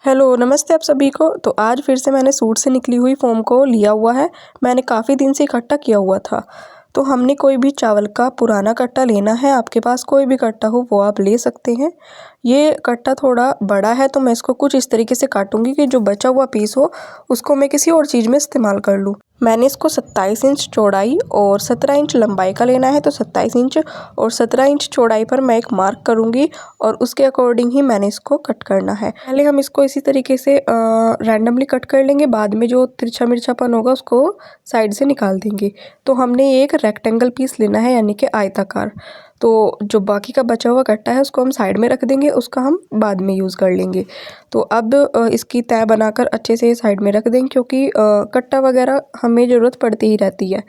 Hello नमस्ते आप सभी को। तो आज फिर से मैंने सूट से निकली हुई फोम को लिया हुआ है। मैंने काफ़ी दिन से इकट्ठा किया हुआ था। तो हमने कोई भी चावल का पुराना कट्टा लेना है। आपके पास कोई भी कट्टा हो वो आप ले सकते हैं। ये कट्टा थोड़ा बड़ा है तो मैं इसको कुछ इस तरीके से काटूंगी कि जो बचा हुआ पीस हो उसको मैं किसी और चीज़ में इस्तेमाल कर लूँ। मैंने इसको 27 इंच चौड़ाई और 17 इंच लंबाई का लेना है। तो 27 इंच और 17 इंच चौड़ाई पर मैं एक मार्क करूँगी और उसके अकॉर्डिंग ही मैंने इसको कट करना है। पहले हम इसको इसी तरीके से रैंडमली कट कर लेंगे, बाद में जो तिरछा मिर्चापन होगा उसको साइड से निकाल देंगे। तो हमने एक रेक्टेंगल पीस लेना है यानी कि आयताकार। तो जो बाकी का बचा हुआ कट्टा है उसको हम साइड में रख देंगे, उसका हम बाद में यूज़ कर लेंगे। तो अब इसकी तय बनाकर अच्छे से साइड में रख देंगे क्योंकि कट्टा वगैरह हमें ज़रूरत पड़ती ही रहती है।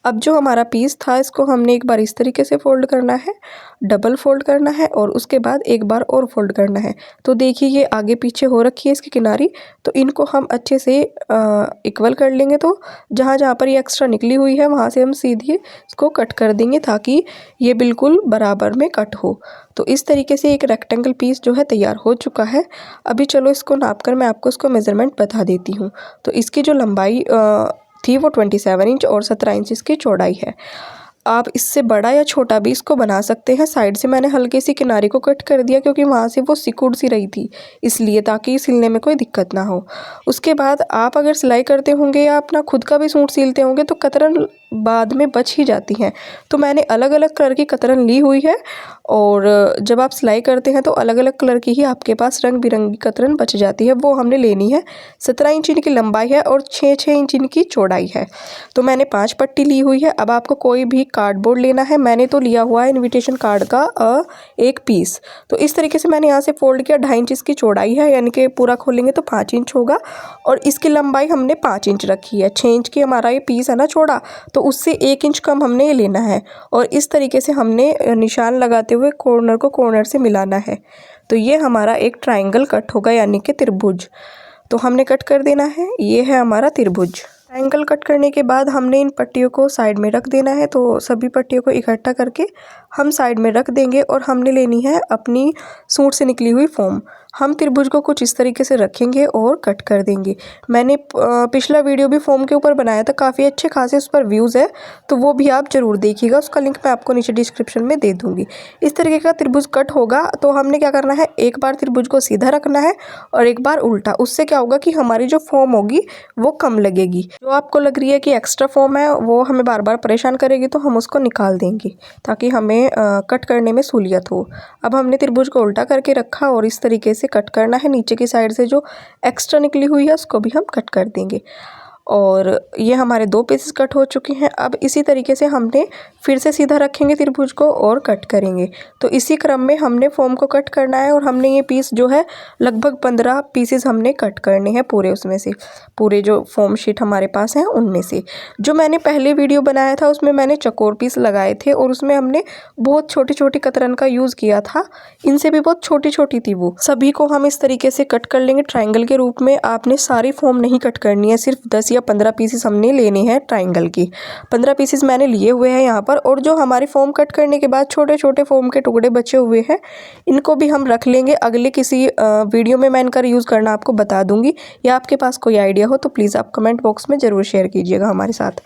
अब जो हमारा पीस था इसको हमने एक बार इस तरीके से फोल्ड करना है, डबल फोल्ड करना है और उसके बाद एक बार और फोल्ड करना है। तो देखिए ये आगे पीछे हो रखी है इसकी किनारी, तो इनको हम अच्छे से इक्वल कर लेंगे। तो जहाँ जहाँ पर ये एक्स्ट्रा निकली हुई है वहाँ से हम सीधे इसको कट कर देंगे ताकि ये बिल्कुल बराबर में कट हो। तो इस तरीके से एक रेक्टेंगल पीस जो है तैयार हो चुका है। अभी चलो इसको नाप कर मैं आपको इसको मेज़रमेंट बता देती हूँ। तो इसकी जो लंबाई थी वो 27 इंच और 17 इंच इसकी चौड़ाई है। आप इससे बड़ा या छोटा भी इसको बना सकते हैं। साइड से मैंने हल्की सी किनारे को कट कर दिया क्योंकि वहाँ से वो सिकुड़ सी रही थी, इसलिए ताकि सिलने में कोई दिक्कत ना हो। उसके बाद आप अगर सिलाई करते होंगे या अपना खुद का भी सूट सिलते होंगे तो कतरन बाद में बच ही जाती हैं। तो मैंने अलग अलग कलर की कतरन ली हुई है और जब आप सिलाई करते हैं तो अलग अलग कलर की ही आपके पास रंग बिरंगी कतरन बच जाती है, वो हमने लेनी है। 17 इंच इनकी लंबाई है और 6 इंच इनकी चौड़ाई है। तो मैंने 5 पट्टी ली हुई है। अब आपको कोई भी कार्डबोर्ड लेना है। मैंने तो लिया हुआ है इनविटेशन कार्ड का एक पीस। तो इस तरीके से मैंने यहाँ से फोल्ड किया। 2.5 इंच इसकी चौड़ाई है यानी कि पूरा खोलेंगे तो 5 इंच होगा और इसकी लंबाई हमने 5 इंच रखी है। 6 इंच की हमारा ये पीस है ना चौड़ा, तो उससे 1 इंच कम हमने ये लेना है और इस तरीके से हमने निशान लगाते हुए कॉर्नर को कॉर्नर से मिलाना है। तो ये हमारा एक ट्रायंगल कट होगा यानी कि त्रिभुज। तो हमने कट कर देना है। ये है हमारा त्रिभुज। ट्रायंगल कट करने के बाद हमने इन पट्टियों को साइड में रख देना है। तो सभी पट्टियों को इकट्ठा करके हम साइड में रख देंगे और हमने लेनी है अपनी सूट से निकली हुई फोम। हम त्रिभुज को कुछ इस तरीके से रखेंगे और कट कर देंगे। मैंने पिछला वीडियो भी फोम के ऊपर बनाया था, काफ़ी अच्छे खासे उस पर व्यूज़ है, तो वो भी आप ज़रूर देखिएगा। उसका लिंक मैं आपको नीचे डिस्क्रिप्शन में दे दूँगी। इस तरीके का त्रिभुज कट होगा तो हमने क्या करना है, एक बार त्रिभुज को सीधा रखना है और एक बार उल्टा। उससे क्या होगा कि हमारी जो फोम होगी वो कम लगेगी। जो आपको लग रही है कि एक्स्ट्रा फोम है वो हमें बार बार परेशान करेगी तो हम उसको निकाल देंगे ताकि हमें कट करने में सहूलियत हो। अब हमने त्रिभुज को उल्टा करके रखा और इस तरीके से कट करना है। नीचे की साइड से जो एक्स्ट्रा निकली हुई है उसको भी हम कट कर देंगे और ये हमारे 2 पीसेस कट हो चुके हैं। अब इसी तरीके से हमने फिर से सीधा रखेंगे त्रिभुज को और कट करेंगे। तो इसी क्रम में हमने फोम को कट करना है और हमने ये पीस जो है लगभग 15 पीसेस हमने कट करने हैं पूरे उसमें से, पूरे जो फोम शीट हमारे पास हैं उनमें से। जो मैंने पहले वीडियो बनाया था उसमें मैंने चकोर पीस लगाए थे और उसमें हमने बहुत छोटी छोटी कतरन का यूज़ किया था। इनसे भी बहुत छोटी छोटी थी वो। सभी को हम इस तरीके से कट कर लेंगे ट्राइंगल के रूप में। आपने सारी फोम नहीं कट करनी है, सिर्फ 10 या 15 पीसेस हमने लेने हैं ट्राइंगल की। 15 पीसेस मैंने लिए हुए हैं यहाँ पर। और जो हमारी फोम कट करने के बाद छोटे छोटे फोम के टुकड़े बचे हुए हैं इनको भी हम रख लेंगे। अगले किसी वीडियो में मैं इनका यूज़ करना आपको बता दूंगी, या आपके पास कोई आइडिया हो तो प्लीज़ आप कमेंट बॉक्स में ज़रूर शेयर कीजिएगा हमारे साथ।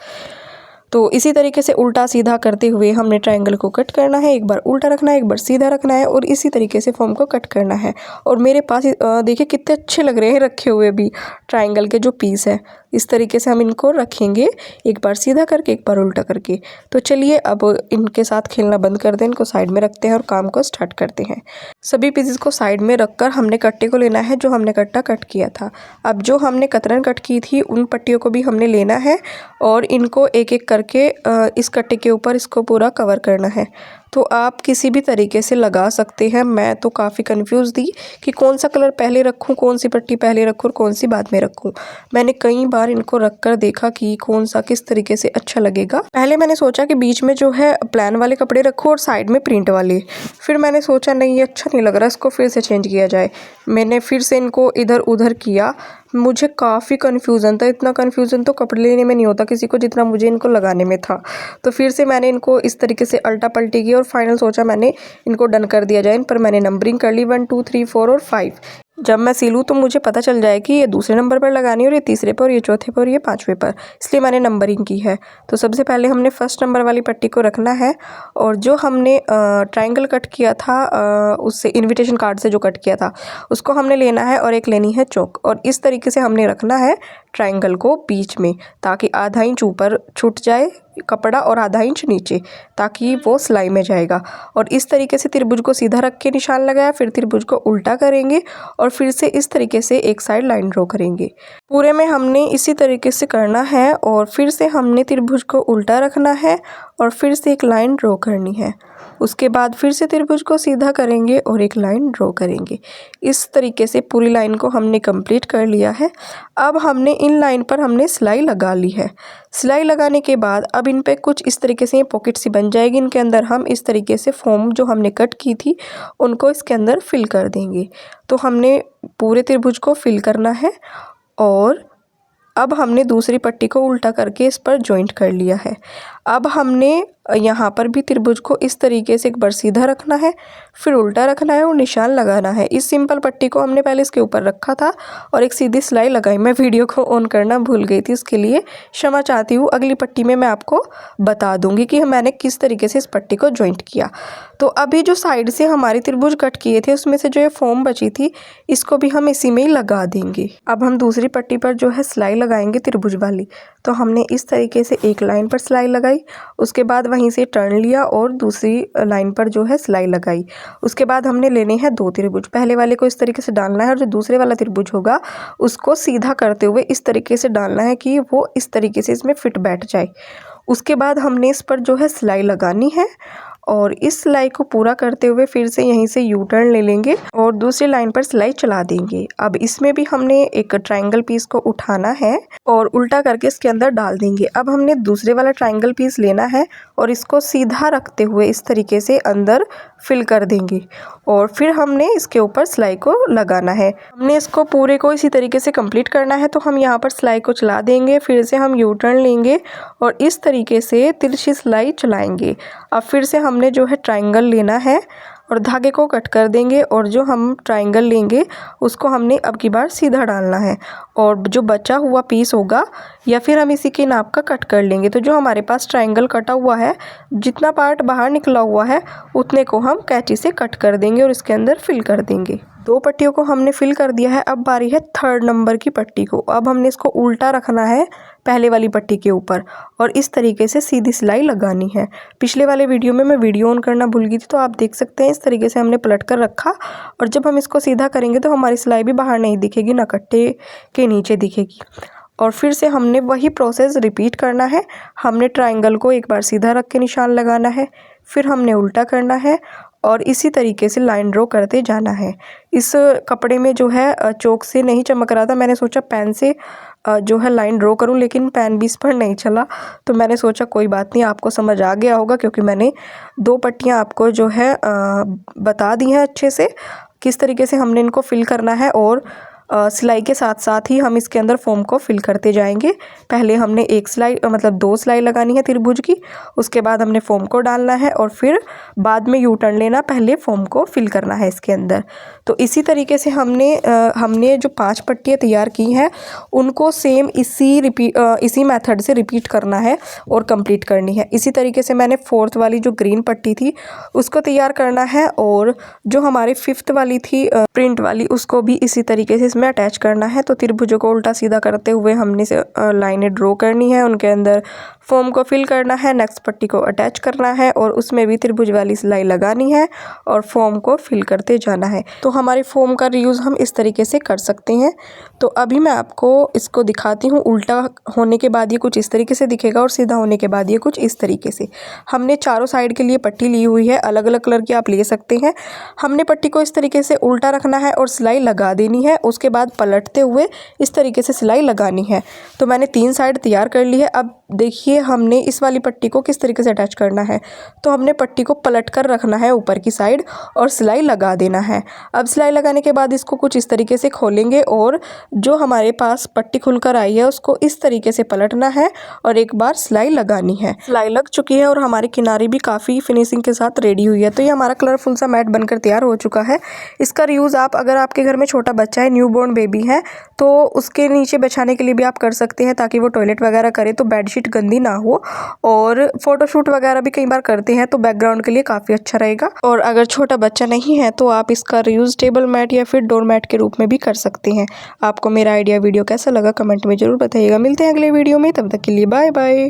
तो इसी तरीके से उल्टा सीधा करते हुए हमने ट्रायंगल को कट करना है। एक बार उल्टा रखना है, एक बार सीधा रखना है और इसी तरीके से फॉर्म को कट करना है। और मेरे पास देखिए कितने अच्छे लग रहे हैं रखे हुए भी ट्रायंगल के जो पीस है। इस तरीके से हम इनको रखेंगे, एक बार सीधा करके एक बार उल्टा करके। तो चलिए अब इनके साथ खेलना बंद कर दें, इनको साइड में रखते हैं और काम को स्टार्ट करते हैं। सभी पीसेस को साइड में रखकर हमने कट्टे को लेना है जो हमने कट्टा कट किया था। अब जो हमने कतरन कट की थी उन पट्टियों को भी हमने लेना है और इनको एक एक करके इस कट्टे के ऊपर इसको पूरा कवर करना है। तो आप किसी भी तरीके से लगा सकते हैं। मैं तो काफ़ी कंफ्यूज थी कि कौन सा कलर पहले रखूं, कौन सी पट्टी पहले रखूं और कौन सी बाद में रखूं। मैंने कई बार इनको रख कर देखा कि कौन सा किस तरीके से अच्छा लगेगा। पहले मैंने सोचा कि बीच में जो है प्लान वाले कपड़े रखूं और साइड में प्रिंट वाले। फिर मैंने सोचा नहीं ये अच्छा नहीं लग रहा, इसको फिर से चेंज किया जाए। मैंने फिर से इनको इधर उधर किया। मुझे काफ़ी कन्फ्यूज़न था। इतना कन्फ्यूज़न तो कपड़े लेने में नहीं होता किसी को जितना मुझे इनको लगाने में था। तो फिर से मैंने इनको इस तरीके से अल्टा पल्टी की और फाइनल सोचा मैंने इनको डन कर दिया जाए। इन पर मैंने नंबरिंग कर ली 1 2 3 4 और 5। जब मैं सिलूँ तो मुझे पता चल जाए कि ये दूसरे नंबर पर लगानी है और ये तीसरे पर, ये चौथे पर, ये पाँचवें पर, इसलिए मैंने नंबरिंग की है। तो सबसे पहले हमने फर्स्ट नंबर वाली पट्टी को रखना है और जो हमने ट्रायंगल कट किया था उससे इनविटेशन कार्ड से जो कट किया था उसको हमने लेना है और एक लेनी है चौक और इस तरीके से हमने रखना है ट्रायंगल को बीच में, ताकि आधा इंच ऊपर छूट जाए कपड़ा और आधा इंच नीचे, ताकि वो सिलाई में जाएगा। और इस तरीके से त्रिभुज को सीधा रख के निशान लगाया, फिर त्रिभुज को उल्टा करेंगे और फिर से इस तरीके से एक साइड लाइन ड्रॉ करेंगे। पूरे में हमने इसी तरीके से करना है और फिर से हमने त्रिभुज को उल्टा रखना है और फिर से एक लाइन ड्रॉ करनी है। उसके बाद फिर से त्रिभुज को सीधा करेंगे और एक लाइन ड्रॉ करेंगे। इस तरीके से पूरी लाइन को हमने कंप्लीट कर लिया है। अब हमने इन लाइन पर हमने सिलाई लगा ली है। सिलाई लगाने के बाद अब इन पे कुछ इस तरीके से पॉकेट सी बन जाएगी। इनके अंदर हम इस तरीके से फॉर्म जो हमने कट की थी उनको इसके अंदर फिल कर देंगे। तो हमने पूरे त्रिभुज को फिल करना है और अब हमने दूसरी पट्टी को उल्टा करके इस पर जॉइंट कर लिया है। अब हमने यहाँ पर भी त्रिभुज को इस तरीके से एक बार सीधा रखना है, फिर उल्टा रखना है और निशान लगाना है। इस सिंपल पट्टी को हमने पहले इसके ऊपर रखा था और एक सीधी सिलाई लगाई। मैं वीडियो को ऑन करना भूल गई थी, उसके लिए क्षमा चाहती हूँ। अगली पट्टी में मैं आपको बता दूंगी कि मैंने किस तरीके से इस पट्टी को जॉइंट किया। तो अभी जो साइड से हमारी त्रिभुज कट किए थे उसमें से जो ये फॉर्म बची थी इसको भी हम इसी में ही लगा देंगे। अब हम दूसरी पट्टी पर जो है सिलाई लगाएंगे त्रिभुज वाली। तो हमने इस तरीके से एक लाइन पर सिलाई लगाई, उसके बाद वहीं से टर्न लिया और दूसरी लाइन पर जो है सिलाई लगाई। उसके बाद हमने लेने हैं दो त्रिभुज। पहले वाले को इस तरीके से डालना है और जो दूसरे वाला त्रिभुज होगा उसको सीधा करते हुए इस तरीके से डालना है कि वो इस तरीके से इसमें फिट बैठ जाए। उसके बाद हमने इस पर जो है सिलाई लगानी है और इस सिलाई को पूरा करते हुए फिर से यहीं से यू टर्न ले लेंगे और दूसरी लाइन पर सिलाई चला देंगे। अब इसमें भी हमने एक ट्रायंगल पीस को उठाना है और उल्टा करके इसके अंदर डाल देंगे। अब हमने दूसरे वाला ट्रायंगल पीस लेना है और इसको सीधा रखते हुए इस तरीके से अंदर फिल कर देंगे और फिर हमने इसके ऊपर सिलाई को लगाना है। हमने इसको पूरे को इसी तरीके से कंप्लीट करना है। तो हम यहाँ पर सिलाई को चला देंगे, फिर से हम यू टर्न लेंगे और इस तरीके से तिरछी सिलाई चलाएंगे। अब फिर से हमने जो है ट्रायंगल लेना है और धागे को कट कर देंगे और जो हम ट्रायंगल लेंगे उसको हमने अब की बार सीधा डालना है और जो बचा हुआ पीस होगा या फिर हम इसी के नाप का कट कर लेंगे। तो जो हमारे पास ट्रायंगल कटा हुआ है, जितना पार्ट बाहर निकला हुआ है उतने को हम कैंची से कट कर देंगे और इसके अंदर फिल कर देंगे। दो पट्टियों को हमने फिल कर दिया है। अब बारी है थर्ड नंबर की पट्टी को। अब हमने इसको उल्टा रखना है पहले वाली पट्टी के ऊपर और इस तरीके से सीधी सिलाई लगानी है। पिछले वाले वीडियो में मैं वीडियो ऑन करना भूल गई थी, तो आप देख सकते हैं इस तरीके से हमने पलट कर रखा और जब हम इसको सीधा करेंगे तो हमारी सिलाई भी बाहर नहीं दिखेगी, ना कट्टे के नीचे दिखेगी। और फिर से हमने वही प्रोसेस रिपीट करना है। हमने ट्रायंगल को एक बार सीधा रख के निशान लगाना है, फिर हमने उल्टा करना है और इसी तरीके से लाइन ड्रॉ करते जाना है। इस कपड़े में जो है चौक से नहीं चमक रहा था, मैंने सोचा पेन से जो है लाइन ड्रॉ करूं, लेकिन पेन भी इस पर नहीं चला। तो मैंने सोचा कोई बात नहीं, आपको समझ आ गया होगा क्योंकि मैंने दो पट्टियां आपको जो है बता दी हैं अच्छे से किस तरीके से हमने इनको फिल करना है। और सिलाई के साथ साथ ही हम इसके अंदर फॉर्म को फिल करते जाएंगे। पहले हमने एक सिलाई मतलब दो सिलाई लगानी है त्रिभुज की, उसके बाद हमने फॉर्म को डालना है और फिर बाद में यू टर्न लेना, पहले फॉर्म को फिल करना है इसके अंदर। तो इसी तरीके से हमने जो 5 पट्टियाँ तैयार की हैं उनको सेम इसी मेथड से रिपीट करना है और कंप्लीट करनी है। इसी तरीके से मैंने 4th वाली जो ग्रीन पट्टी थी उसको तैयार करना है और जो हमारी 5th वाली थी प्रिंट वाली उसको भी इसी तरीके से में अटैच करना है। तो त्रिभुजों को उल्टा सीधा करते हुए हमने लाइनें ड्रॉ करनी है, उनके अंदर फॉर्म को फिल करना है, नेक्स्ट पट्टी को अटैच करना है और उसमें भी त्रिभुज वाली सिलाई लगानी है और फॉर्म को फिल करते जाना है। तो हमारे फॉर्म का रीयूज़ हम इस तरीके से कर सकते हैं। तो अभी मैं आपको इसको दिखाती हूँ। उल्टा होने के बाद ये कुछ इस तरीके से दिखेगा और सीधा होने के बाद ये कुछ इस तरीके से। हमने चारों साइड के लिए पट्टी ली हुई है, अलग अलग कलर की आप ले सकते हैं। हमने पट्टी को इस तरीके से उल्टा रखना है और सिलाई लगा देनी है। उसके बाद पलटते हुए इस तरीके से सिलाई लगानी है। तो मैंने 3 साइड तैयार कर ली है। अब देखिए हमने इस वाली पट्टी को किस तरीके से अटैच करना है। तो हमने पट्टी को पलट कर रखना है ऊपर की साइड और सिलाई लगा देना है। अब सिलाई लगाने के बाद इसको कुछ इस तरीके से खोलेंगे और जो हमारे पास पट्टी खुलकर आई है उसको इस तरीके से पलटना है और एक बार सिलाई लगानी है। सिलाई लग चुकी है और हमारी किनारी भी काफ़ी फिनिशिंग के साथ रेडी हुई है। तो ये हमारा कलरफुल सा मैट बनकर तैयार हो चुका है। इसका यूज़ आप अगर आपके घर में छोटा बच्चा है, न्यूबॉर्न बेबी है, तो उसके नीचे बिछाने के लिए भी आप कर सकते हैं ताकि वो टॉयलेट वगैरह करे तो बेडशीट गंदी ना हो। और फोटोशूट वगैरह भी कई बार करते हैं तो बैकग्राउंड के लिए काफ़ी अच्छा रहेगा। और अगर छोटा बच्चा नहीं है तो आप इसका यूज़ टेबल मैट या फिर डोर मैट के रूप में भी कर सकते हैं। आपको मेरा आइडिया वीडियो कैसा लगा कमेंट में ज़रूर बताइएगा। मिलते हैं अगले वीडियो में, तब तक के लिए बाय बाय।